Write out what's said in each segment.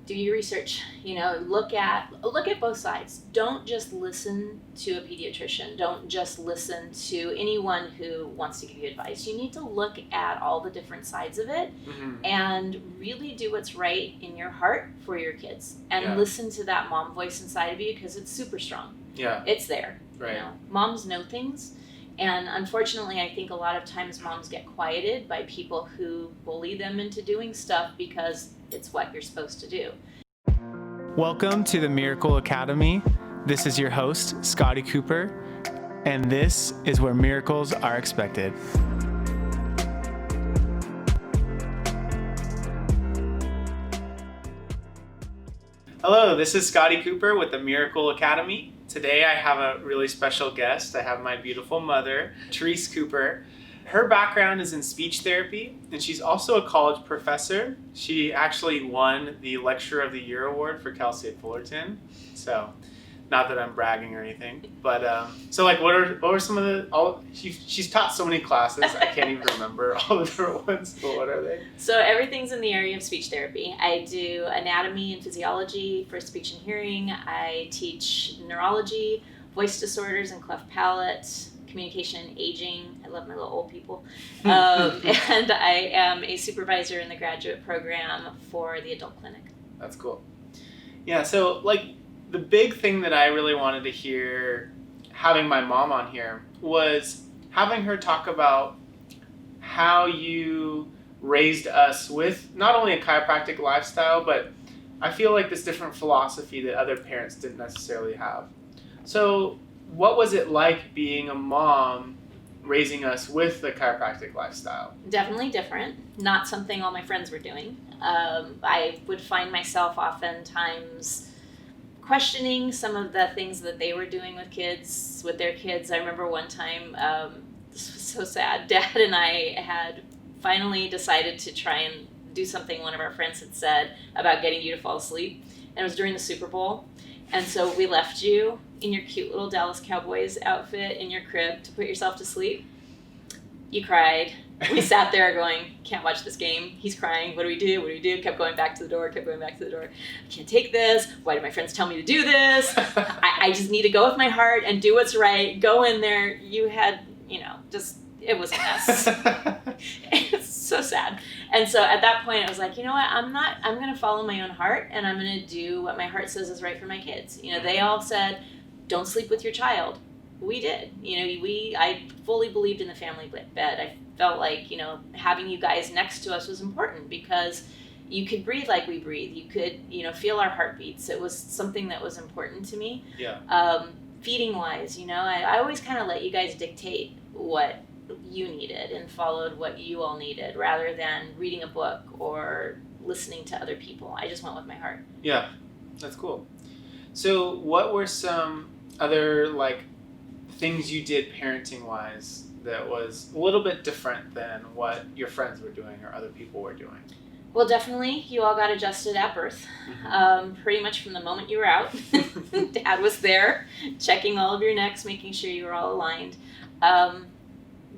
do your research, look at both sides. Don't just listen to a pediatrician. Don't just listen to anyone who wants to give you advice. You need to look at all the different sides of it and really do what's right in your heart for your kids, and listen to that mom voice inside of you, because it's super strong. Yeah. It's there. Right. Moms know things. And unfortunately, I think a lot of times moms get quieted by people who bully them into doing stuff because it's what you're supposed to do. Welcome to the Miracle Academy. This is your host, Scotty Cooper, and this is where miracles are expected. Hello, this is Scotty Cooper with the Miracle Academy. Today I have a really special guest. I have my beautiful mother, Therese Cooper. Her background is in speech therapy, and she's also a college professor. She actually won the Lecturer of the Year award for Cal State Fullerton. So, not that I'm bragging or anything, but what were some of the? She's taught so many classes, I can't even remember all the different ones. But what are they? So everything's in the area of speech therapy. I do anatomy and physiology for speech and hearing. I teach neurology, voice disorders and cleft palate, communication and aging. I love my little old people. And I am a supervisor in the graduate program for the adult clinic. That's cool. Yeah, so the big thing that I really wanted to hear having my mom on here was having her talk about how you raised us with not only a chiropractic lifestyle, but I feel like this different philosophy that other parents didn't necessarily have. So what was it like being a mom raising us with the chiropractic lifestyle? Definitely different. Not something all my friends were doing. I would find myself oftentimes questioning some of the things that they were doing with their kids. I remember one time, this was so sad, Dad and I had finally decided to try and do something one of our friends had said about getting you to fall asleep. And it was during the Super Bowl. And so we left you in your cute little Dallas Cowboys outfit in your crib to put yourself to sleep. You cried. We sat there going, can't watch this game. He's crying. What do we do? What do we do? Kept going back to the door. I can't take this. Why did my friends tell me to do this? I just need to go with my heart and do what's right. Go in there. You had, it was a mess. It's so sad. And so at that point, I was like, you know what? I'm going to follow my own heart, and I'm going to do what my heart says is right for my kids. They all said, don't sleep with your child. We did. I fully believed in the family bed. I felt like, having you guys next to us was important because you could breathe like we breathe. You could, feel our heartbeats. It was something that was important to me. Yeah. Feeding wise, I always kind of let you guys dictate what you needed and followed what you all needed rather than reading a book or listening to other people. I just went with my heart. Yeah, that's cool. So what were some other things you did parenting wise that was a little bit different than what your friends were doing or other people were doing? Well, definitely you all got adjusted at birth. Pretty much from the moment you were out. Dad was there checking all of your necks, making sure you were all aligned.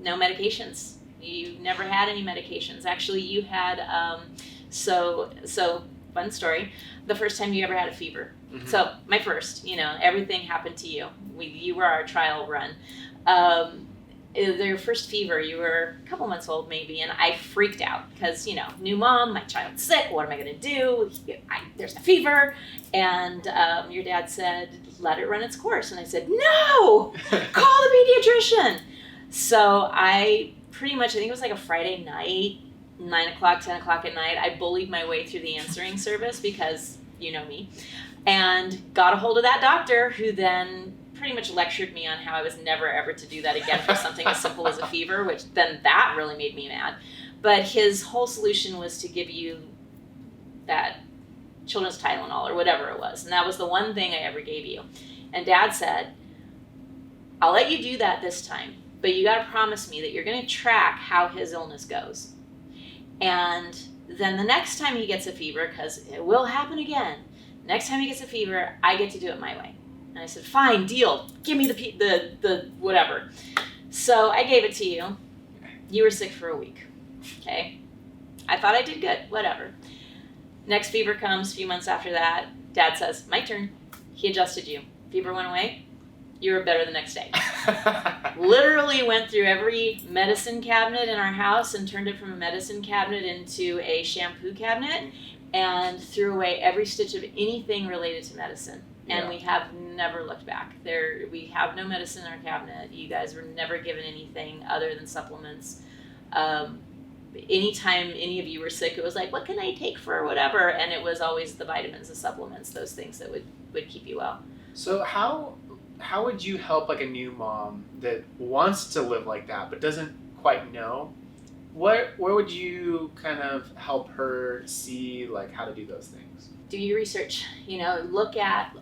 No medications. You never had any medications. Actually, you had so fun story, the first time you ever had a fever. So my first, everything happened to you. You were our trial run. Their first fever, you were a couple months old maybe, and I freaked out because, new mom, my child's sick, what am I going to do? There's a fever. And your dad said, let it run its course. And I said, no, call the pediatrician. So I pretty much, I think it was like a Friday night, 9 o'clock, 10 o'clock at night, I bullied my way through the answering service because you know me, and got a hold of that doctor who then pretty much lectured me on how I was never ever to do that again for something as simple as a fever, which then that really made me mad. But his whole solution was to give you that children's Tylenol or whatever it was. And that was the one thing I ever gave you. And Dad said, I'll let you do that this time, but you got to promise me that you're going to track how his illness goes. And then the next time he gets a fever, because it will happen again, next time he gets a fever, I get to do it my way. And I said, fine, deal. Give me the whatever. So I gave it to you. You were sick for a week. Okay. I thought I did good. Whatever. Next fever comes a few months after that. Dad says, my turn. He adjusted you. Fever went away. You were better the next day. Literally went through every medicine cabinet in our house and turned it from a medicine cabinet into a shampoo cabinet and threw away every stitch of anything related to medicine. And we have never looked back. We have no medicine in our cabinet. You guys were never given anything other than supplements. Anytime any of you were sick, it was like, what can I take for whatever? And it was always the vitamins, the supplements, those things that would keep you well. So how would you help like a new mom that wants to live like that but doesn't quite know? Where would you kind of help her see like how to do those things? Do your research, look at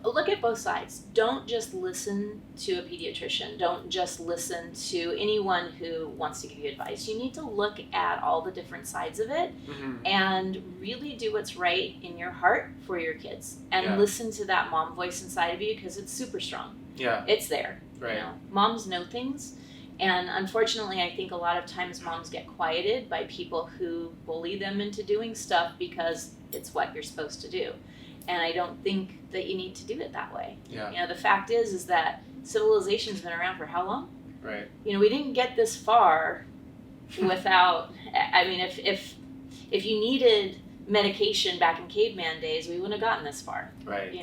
both sides. Don't just listen to a pediatrician. Don't just listen to anyone who wants to give you advice. You need to look at all the different sides of it and really do what's right in your heart for your kids and listen to that mom voice inside of you because it's super strong. Yeah. It's there. Right. Moms know things. And unfortunately, I think a lot of times moms get quieted by people who bully them into doing stuff because it's what you're supposed to do. And I don't think that you need to do it that way. Yeah. The fact is that civilization's been around for how long? Right. We didn't get this far without, if you needed medication back in caveman days, we wouldn't have gotten this far. Right.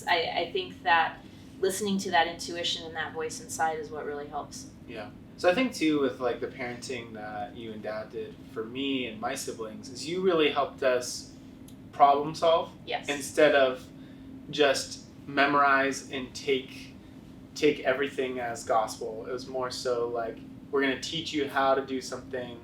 I think that listening to that intuition and that voice inside is what really helps. Yeah. So I think too with like the parenting that you and Dad did for me and my siblings is you really helped us problem solve. Yes. Instead of just memorize and take everything as gospel. It was more so like we're going to teach you how to do something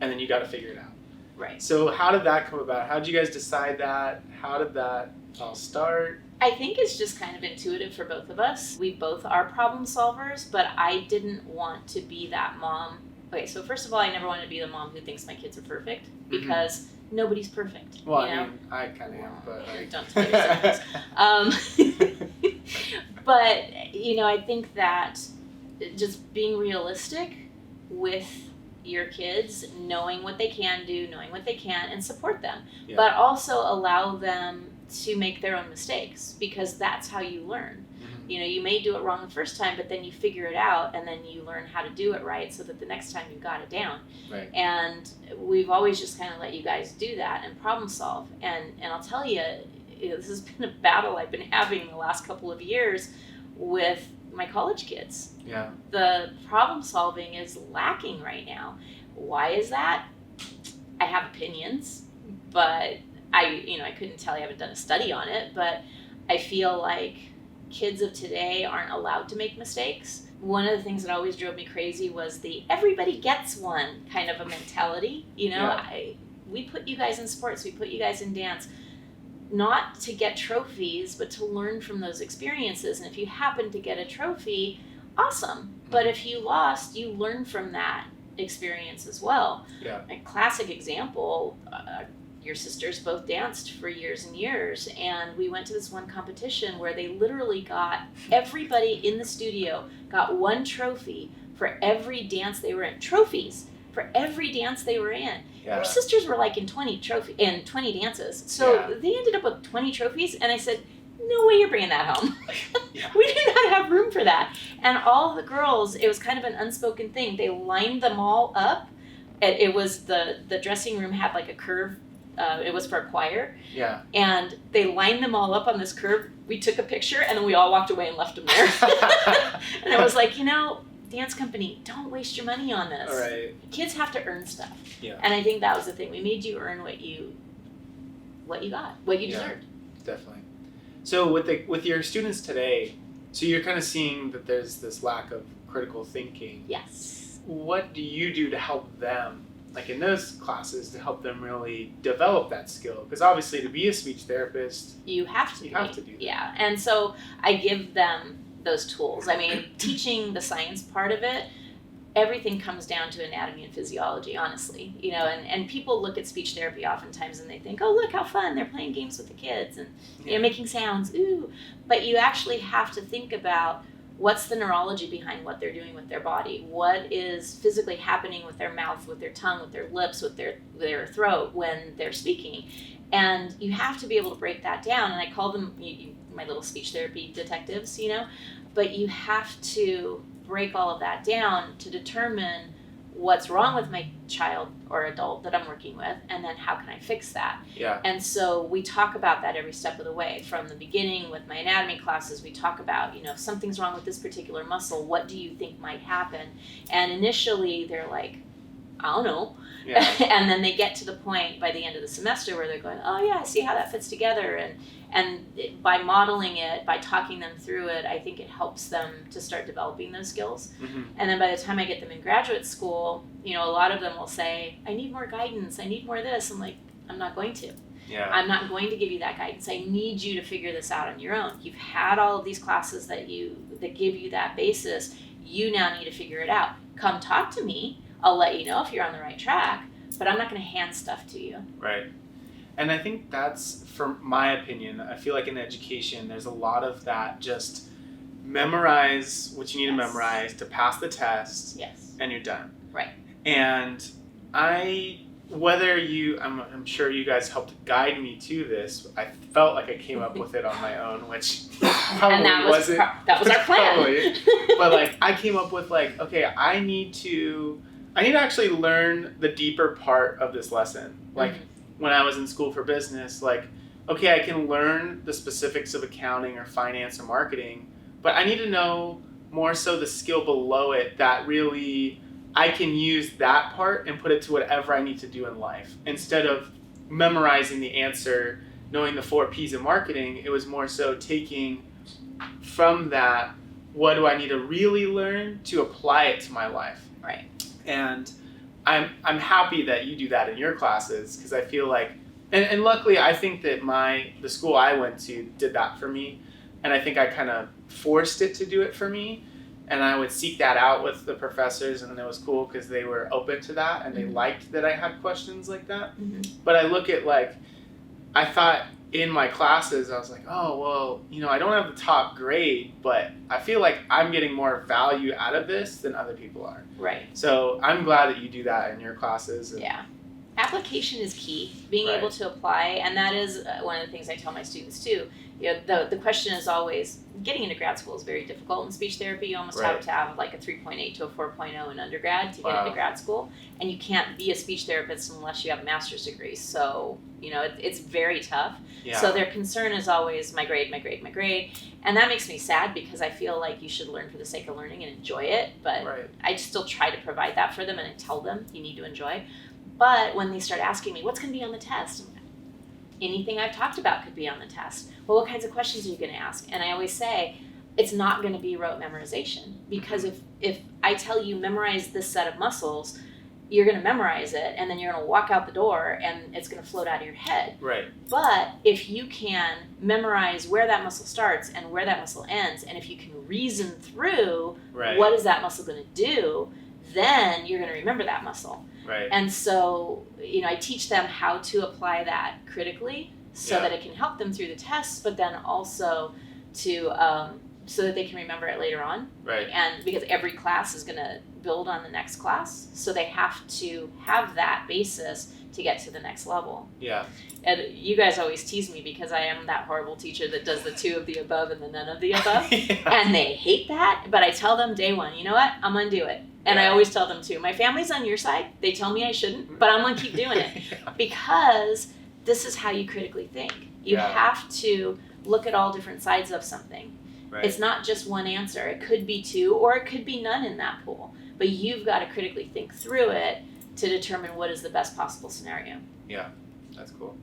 and then you got to figure it out. Right. So how did that come about? How did you guys decide that? How did that all start? I think it's just kind of intuitive for both of us. We both are problem solvers, but I didn't want to be that mom. Okay, so first of all, I never wanted to be the mom who thinks my kids are perfect because nobody's perfect. Well, I kind of am, but don't tell yourself. But I think that just being realistic with your kids, knowing what they can do, knowing what they can't, and support them, but also allow them to make their own mistakes because that's how you learn. You may do it wrong the first time, but then you figure it out and then you learn how to do it right so that the next time you got it down. Right. And we've always just kind of let you guys do that and problem solve. And I'll tell you, this has been a battle I've been having the last couple of years with my college kids. Yeah. The problem solving is lacking right now. Why is that? I have opinions, but I couldn't tell you, I haven't done a study on it, but I feel like kids of today aren't allowed to make mistakes. One of the things that always drove me crazy was the everybody gets one kind of a mentality. We put you guys in sports, we put you guys in dance, not to get trophies, but to learn from those experiences. And if you happen to get a trophy, awesome. But if you lost, you learn from that experience as well. Yeah. A classic example, your sisters both danced for years and years, and we went to this one competition where they literally got everybody in the studio got one trophy for every dance they were in. Trophies for every dance they were in. Yeah. Your sisters were like in 20 dances, so they ended up with 20 trophies, and I said, no way you're bringing that home. We did not have room for that. And all the girls, it was kind of an unspoken thing, they lined them all up. It was the dressing room had like a curve. It was for a choir. Yeah. And they lined them all up on this curve. We took a picture and then we all walked away and left them there. And I was like, dance company, don't waste your money on this. All right. Kids have to earn stuff. Yeah. And I think that was the thing. We made you earn what you got, what you deserved. Definitely. So with your students today, so you're kind of seeing that there's this lack of critical thinking. Yes. What do you do to help them, like in those classes, to help them really develop that skill? Because obviously to be a speech therapist, you have to do that. Yeah. And so I give them those tools. I mean, teaching the science part of it, everything comes down to anatomy and physiology, honestly. And people look at speech therapy oftentimes and they think, oh, look how fun, they're playing games with the kids and making sounds, ooh. But you actually have to think about what's the neurology behind what they're doing with their body? What is physically happening with their mouth, with their tongue, with their lips, with their throat when they're speaking? And you have to be able to break that down. And I call them my little speech therapy detectives, but you have to break all of that down to determine what's wrong with my child or adult that I'm working with, and then how can I fix that? Yeah. And so we talk about that every step of the way. From the beginning with my anatomy classes, we talk about, if something's wrong with this particular muscle, what do you think might happen? And initially they're like, I don't know. Yeah. And then they get to the point by the end of the semester where they're going, oh yeah, I see how that fits together. And by modeling it, by talking them through it, I think it helps them to start developing those skills. Mm-hmm. And then by the time I get them in graduate school, a lot of them will say, I need more guidance. I need more of this. I'm like, I'm not going to. Yeah. I'm not going to give you that guidance. I need you to figure this out on your own. You've had all of these classes that give you that basis. You now need to figure it out. Come talk to me. I'll let you know if you're on the right track, but I'm not going to hand stuff to you. Right. And I think that's, from my opinion, I feel like in education, there's a lot of that just memorize what you need to memorize to pass the test. Yes. And you're done. Right. And I'm sure you guys helped guide me to this. I felt like I came up with it on my own, which probably wasn't. That was our plan. Probably. But I came up with okay, I need to actually learn the deeper part of this lesson. When I was in school for business, okay, I can learn the specifics of accounting or finance or marketing, but I need to know more so the skill below it that really I can use that part and put it to whatever I need to do in life. Instead of memorizing the answer, knowing the 4 P's of marketing, it was more so taking from that, what do I need to really learn to apply it to my life? Right. And I'm happy that you do that in your classes, because I feel like, and luckily I think that the school I went to did that for me, and I think I kind of forced it to do it for me, and I would seek that out with the professors, and it was cool because they were open to that, and they liked that I had questions like that. Mm-hmm. But I look at I thought in my classes, I was like, oh, well, I don't have the top grade, but I feel like I'm getting more value out of this than other people are. Right. So I'm glad that you do that in your classes. Yeah. Application is key, being able to apply, and that is one of the things I tell my students too. The question is always, getting into grad school is very difficult in speech therapy. You almost have to have a 3.8 to a 4.0 in undergrad to get into grad school, and you can't be a speech therapist unless you have a master's degree. So it's very tough. Yeah. So their concern is always my grade, and that makes me sad because I feel like you should learn for the sake of learning and enjoy it. But I still try to provide that for them, and I tell them you need to enjoy. But when they start asking me, what's going to be on the test? Anything I've talked about could be on the test. Well, what kinds of questions are you going to ask? And I always say, it's not going to be rote memorization. Because if I tell you memorize this set of muscles, you're going to memorize it, and then you're going to walk out the door, and it's going to float out of your head. Right. But if you can memorize where that muscle starts and where that muscle ends, and if you can reason through what is that muscle going to do, then you're going to remember that muscle. Right. And so, I teach them how to apply that critically so that it can help them through the tests, but then also to so that they can remember it later on. Right. And because every class is going to build on the next class, so they have to have that basis to get to the next level. Yeah. And you guys always tease me because I am that horrible teacher that does the 2 of the above and the none of the above. And they hate that, but I tell them day one, you know what? I'm going to do it. And I always tell them too, my family's on your side. They tell me I shouldn't, but I'm going to keep doing it because this is how you critically think. You have to look at all different sides of something. Right. It's not just one answer. It could be 2 or it could be none in that pool. But you've got to critically think through it to determine what is the best possible scenario. Yeah, that's cool.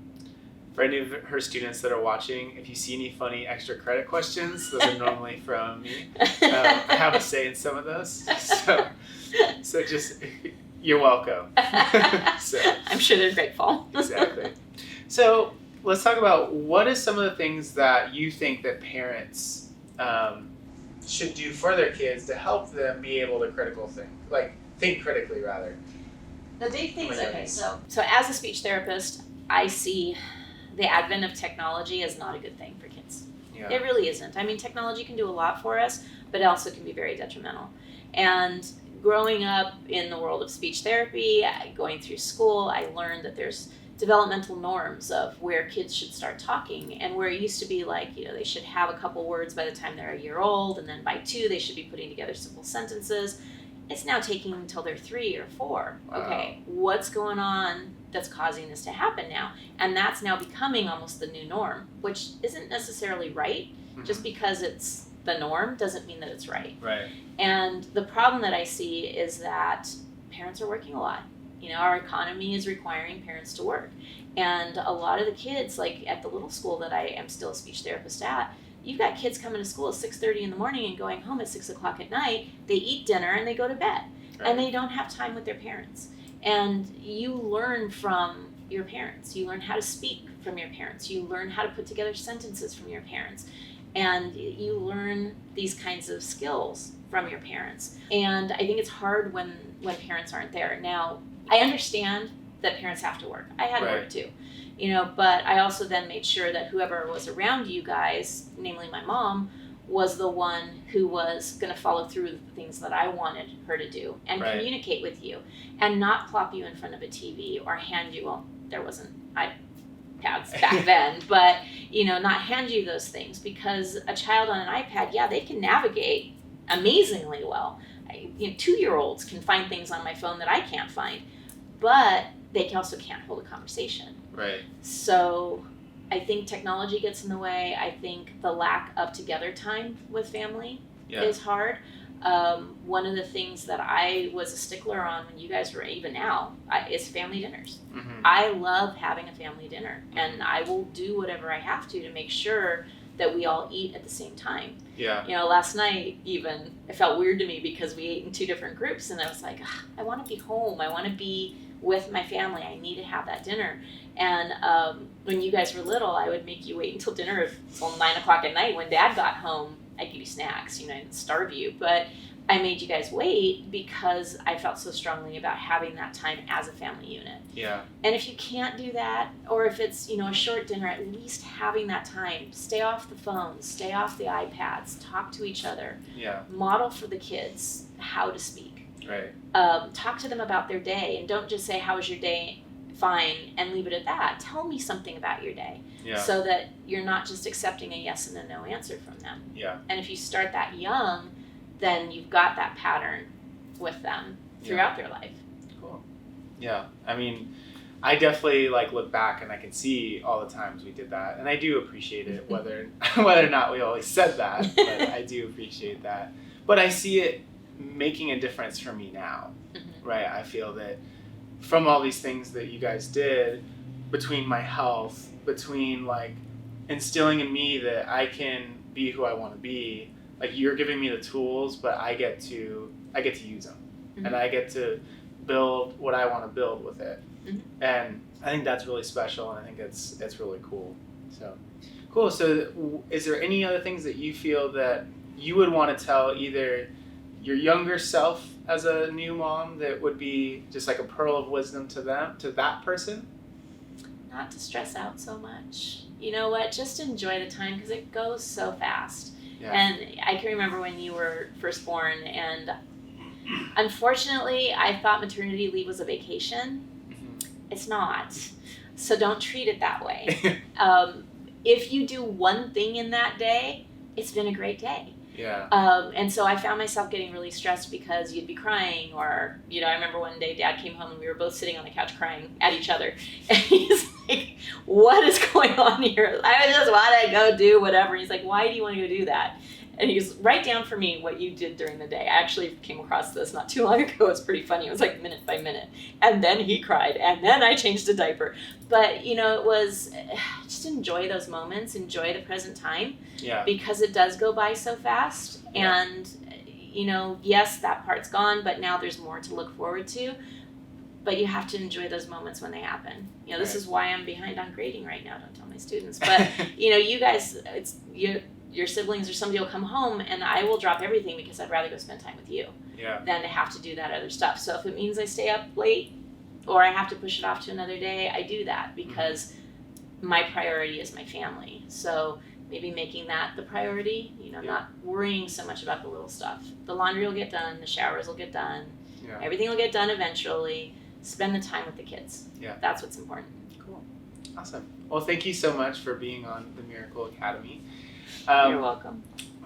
For any of her students that are watching, if you see any funny extra credit questions, those are normally from me. I have a say in some of those. So just, you're welcome. I'm sure they're grateful. Exactly. So let's talk about what is some of the things that you think that parents should do for their kids to help them be able to think critically rather. The big thing is, so as a speech therapist, I see the advent of technology as not a good thing for kids. Yeah. It really isn't. I mean, technology can do a lot for us, but it also can be very detrimental. And growing up in the world of speech therapy, going through school, I learned that there's developmental norms of where kids should start talking, and where it used to be like, they should have a couple words by the time they're a year old, and then by 2 they should be putting together simple sentences. It's now taking until they're 3 or 4. Wow. Okay, what's going on that's causing this to happen now? And that's now becoming almost the new norm, which isn't necessarily right. Just because it's the norm doesn't mean that it's right. Right. And the problem that I see is that parents are working a lot. Our economy is requiring parents to work. And a lot of the kids, like at the little school that I am still a speech therapist at, you've got kids coming to school at 6:30 in the morning and going home at 6 o'clock at night. They eat dinner and they go to bed. Right. And they don't have time with their parents. And you learn from your parents. You learn how to speak from your parents. You learn how to put together sentences from your parents. And you learn these kinds of skills from your parents. And I think it's hard when parents aren't there. Now, I understand that parents have to work. I had to work too. But I also then made sure that whoever was around you guys, namely my mom, was the one who was going to follow through the things that I wanted her to do and communicate with you, and not plop you in front of a TV or hand you, there wasn't iPads back then, but, not hand you those things, because a child on an iPad, they can navigate amazingly well. 2-year-olds can find things on my phone that I can't find, but they also can't hold a conversation. Right. So I think technology gets in the way. I think the lack of together time with family is hard. One of the things that I was a stickler on when you guys were, even now, is family dinners. I love having a family dinner, and I will do whatever I have to make sure that we all eat at the same time. Yeah. Last night even, it felt weird to me because we ate in 2 different groups, and I was like, I want to be home. I want to be with my family. I need to have that dinner. And when you guys were little, I would make you wait until dinner until 9 o'clock at night. When Dad got home, I'd give you snacks, I didn't starve you. But I made you guys wait because I felt so strongly about having that time as a family unit. Yeah. And if you can't do that, or if it's, a short dinner, at least having that time. Stay off the phones, stay off the iPads, talk to each other. Yeah. Model for the kids how to speak. Right. Talk to them about their day, and don't just say, how was your day? Fine, and leave it at that. Tell me something about your day. Yeah. So that you're not just accepting a yes and a no answer from them. Yeah. And if you start that young, then you've got that pattern with them throughout their life. Cool. Yeah. I mean, I definitely look back and I can see all the times we did that, and I do appreciate it, whether or not we always said that, but I do appreciate that. But I see it making a difference for me now, right? I feel that from all these things that you guys did, between my health, between instilling in me that I can be who I want to be, you're giving me the tools, but I get to use them, and I get to build what I want to build with it. And I think that's really special, and I think it's really cool. So cool. So is there any other things that you feel that you would want to tell either your younger self as a new mom that would be just a pearl of wisdom to that person? Not to stress out so much. You know what? Just enjoy the time, because it goes so fast. Yeah. And I can remember when you were first born, and unfortunately, I thought maternity leave was a vacation. It's not. So don't treat it that way. If you do one thing in that day, it's been a great day. Yeah. And so I found myself getting really stressed because you'd be crying, or, I remember one day Dad came home and we were both sitting on the couch crying at each other. And he's like, what is going on here? I just want to go do whatever. He's like, why do you want to go do that? And he's, write down for me what you did during the day. I actually came across this not too long ago. It was pretty funny. It was minute by minute. And then he cried. And then I changed a diaper. But, it was, just enjoy those moments. Enjoy the present time. Yeah. Because it does go by so fast. Yeah. And, yes, that part's gone, but now there's more to look forward to. But you have to enjoy those moments when they happen. This is why I'm behind on grading right now. Don't tell my students. But, you guys, your siblings or somebody will come home, and I will drop everything because I'd rather go spend time with you than to have to do that other stuff. So if it means I stay up late or I have to push it off to another day, I do that because my priority is my family. So maybe making that the priority, not worrying so much about the little stuff. The laundry will get done, the showers will get done, everything will get done eventually. Spend the time with the kids. Yeah. That's what's important. Cool. Awesome. Well, thank you so much for being on the Miracle Academy. You're welcome.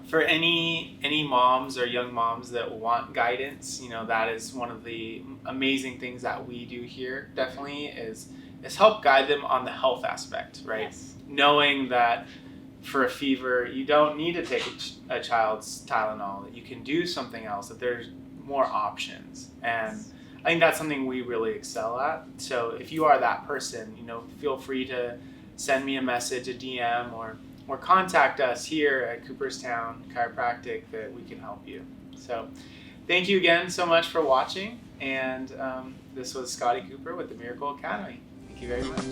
For any moms or young moms that want guidance, that is one of the amazing things that we do here. Definitely is help guide them on the health aspect, right? Yes. Knowing that for a fever, you don't need to take a child's Tylenol. That you can do something else. That there's more options, and I think that's something we really excel at. So if you are that person, feel free to send me a message, a DM, or contact us here at Cooperstown Chiropractic that we can help you. So thank you again so much for watching. And this was Scotty Cooper with the Miracle Academy. Thank you very much.